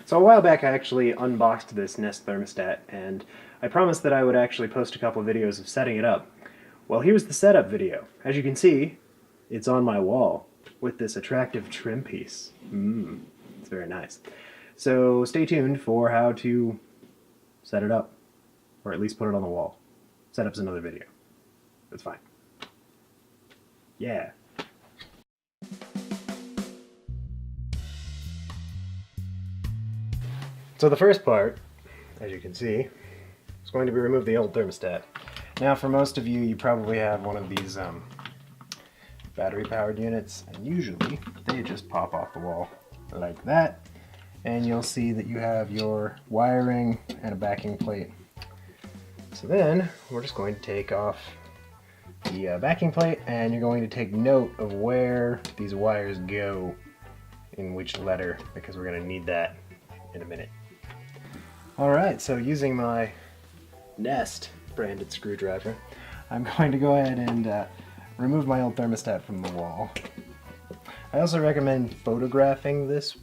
So a while back I actually unboxed this Nest thermostat, and I promised that I would actually post a couple videos of setting it up. Well, here's the setup video. As you can see, it's on my wall with this attractive trim piece. It's very nice. So stay tuned for how to set it up, or at least put it on the wall. Setup's another video. It's fine. Yeah. So the first part, as you can see, is going to be remove the old thermostat. Now for most of you, you probably have one of these battery-powered units, and usually they just pop off the wall like that, and you'll see that you have your wiring and a backing plate. So then we're just going to take off the backing plate, and you're going to take note of where these wires go in which letter, because we're going to need that in a minute. Alright, so using my Nest branded screwdriver, I'm going to go ahead and remove my old thermostat from the wall. I also recommend photographing this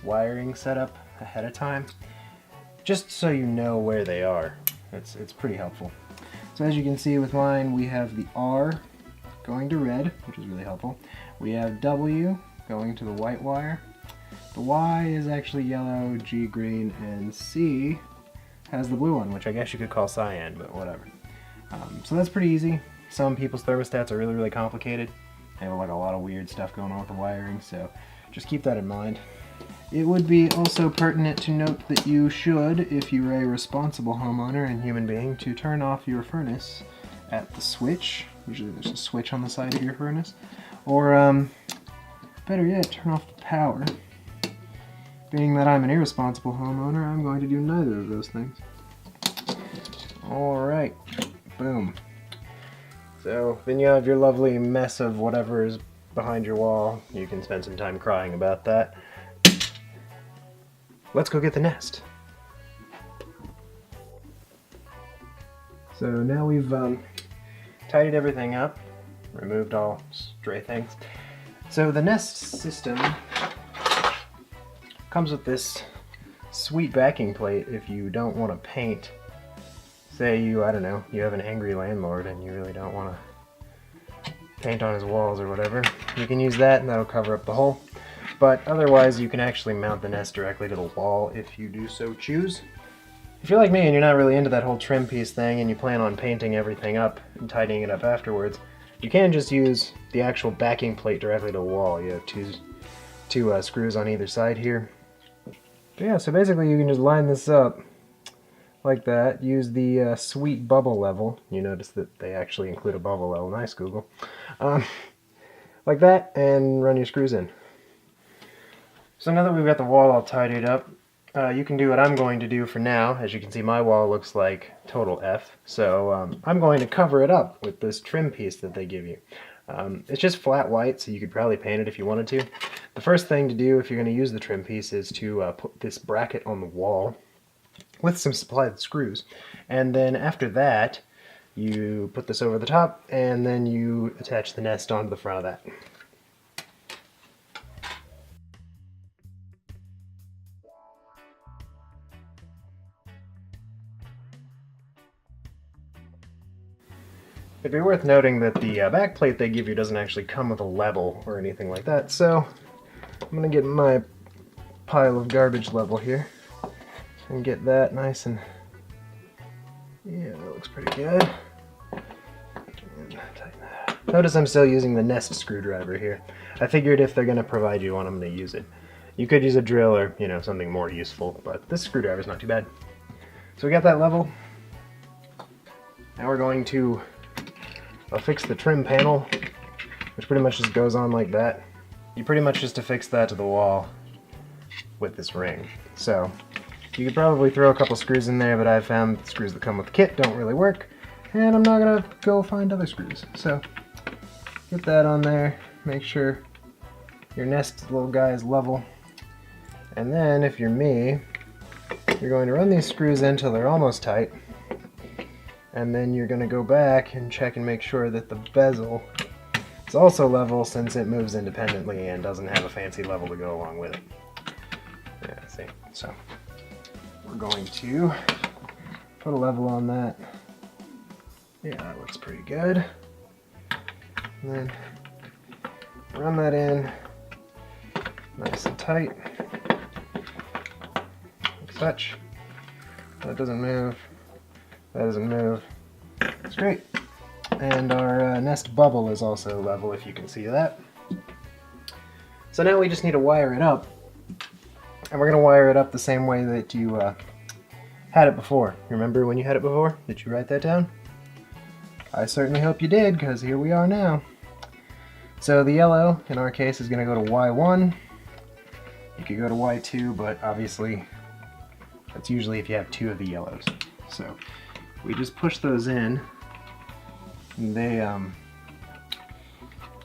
wiring setup ahead of time, just so you know where they are. It's pretty helpful. So as you can see with mine, we have the R going to red, which is really helpful. We have W going to the white wire. The Y is actually yellow, G green, and C has the blue one, which I guess you could call cyan, but whatever. So that's pretty easy. Some people's thermostats are really, really complicated. They have like a lot of weird stuff going on with the wiring, so just keep that in mind. It would be also pertinent to note that you should, if you're a responsible homeowner and human being, to turn off your furnace at the switch. Usually there's a switch on the side of your furnace. Or, better yet, turn off the power. Being that I'm an irresponsible homeowner, I'm going to do neither of those things. Alright, boom. So then you have your lovely mess of whatever is behind your wall. You can spend some time crying about that. Let's go get the Nest. So now we've tidied everything up, removed all stray things. So the Nest system comes with this sweet backing plate if you don't want to paint. Say you, I don't know, you have an angry landlord and you really don't want to paint on his walls or whatever. You can use that and that'll cover up the hole. But otherwise you can actually mount the Nest directly to the wall if you do so choose. If you're like me and you're not really into that whole trim piece thing and you plan on painting everything up and tidying it up afterwards, you can just use the actual backing plate directly to the wall. You have two screws on either side here. But yeah, so basically you can just line this up like that, use the sweet bubble level. You notice that they actually include a bubble level. Nice, Google. Like that, and run your screws in. So now that we've got the wall all tidied up, you can do what I'm going to do for now. As you can see, my wall looks like total F. So I'm going to cover it up with this trim piece that they give you. It's just flat white, so you could probably paint it if you wanted to. The first thing to do if you're going to use the trim piece is to put this bracket on the wall with some supplied screws. And then after that, you put this over the top, and then you attach the Nest onto the front of that. It'd be worth noting that the back plate they give you doesn't actually come with a level or anything like that, so I'm going to get my pile of garbage level here and get that nice and... yeah, that looks pretty good. And tighten that up. Notice I'm still using the Nest screwdriver here. I figured if they're going to provide you one, I'm going to use it. You could use a drill or, you know, something more useful, but this screwdriver's not too bad. So we got that level. Now we're going to affix the trim panel, which pretty much just goes on like that. You pretty much just affix that to the wall with this ring. So you could probably throw a couple screws in there, but I've found the screws that come with the kit don't really work, and I'm not gonna go find other screws. So get that on there, make sure your Nest little guy is level, and then if you're me, you're going to run these screws in till they're almost tight, and then you're going to go back and check and make sure that the bezel is also level, since it moves independently and doesn't have a fancy level to go along with it. Yeah, see. So we're going to put a level on that. Yeah, that looks pretty good. And then run that in nice and tight, like such. That doesn't move. That doesn't move. It's great. And our nest bubble is also level, if you can see that. So now we just need to wire it up. And we're going to wire it up the same way that you had it before. Remember when you had it before? Did you write that down? I certainly hope you did, because here we are now. So the yellow, in our case, is going to go to Y1. You could go to Y2, but obviously that's usually if you have two of the yellows. So we just push those in. And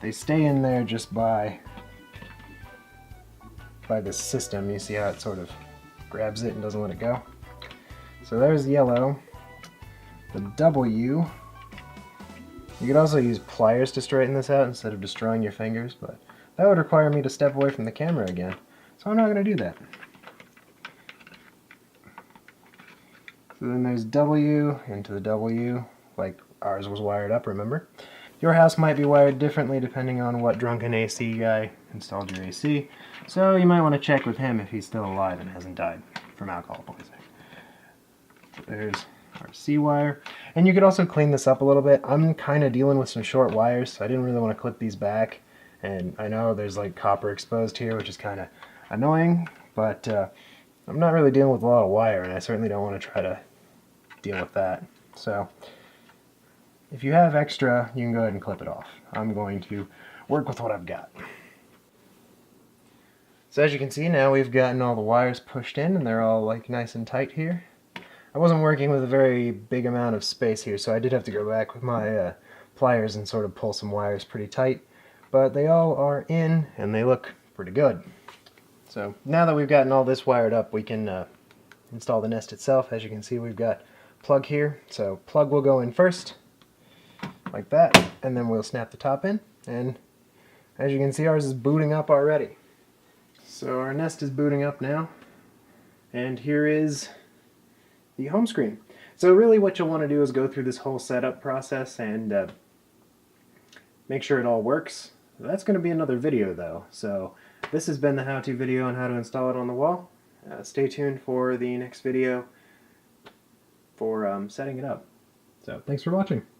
they stay in there just by this system. You see how it sort of grabs it and doesn't let it go? So there's yellow. The W. You could also use pliers to straighten this out instead of destroying your fingers, but that would require me to step away from the camera again. So I'm not going to do that. So then there's W into the W, like ours was wired up, remember? Your house might be wired differently depending on what drunken AC guy installed your AC, so you might want to check with him if he's still alive and hasn't died from alcohol poisoning. So there's our C wire. And you could also clean this up a little bit. I'm kind of dealing with some short wires, so I didn't really want to clip these back. And I know there's like copper exposed here, which is kind of annoying, but I'm not really dealing with a lot of wire, and I certainly don't want to try to deal with that. So if you have extra, you can go ahead and clip it off. I'm going to work with what I've got. So as you can see, now we've gotten all the wires pushed in, and they're all like nice and tight here. I wasn't working with a very big amount of space here, so I did have to go back with my pliers and sort of pull some wires pretty tight. But they all are in, and they look pretty good. So now that we've gotten all this wired up, we can install the nest itself. As you can see, we've got plug here. So plug will go in first, like that, and then we'll snap the top in. And as you can see, ours is booting up already. So our nest is booting up now, and here is the home screen. So really what you'll want to do is go through this whole setup process and make sure it all works. That's going to be another video though. So this has been the how-to video on how to install it on the wall. Stay tuned for the next video for setting it up. So thanks for watching.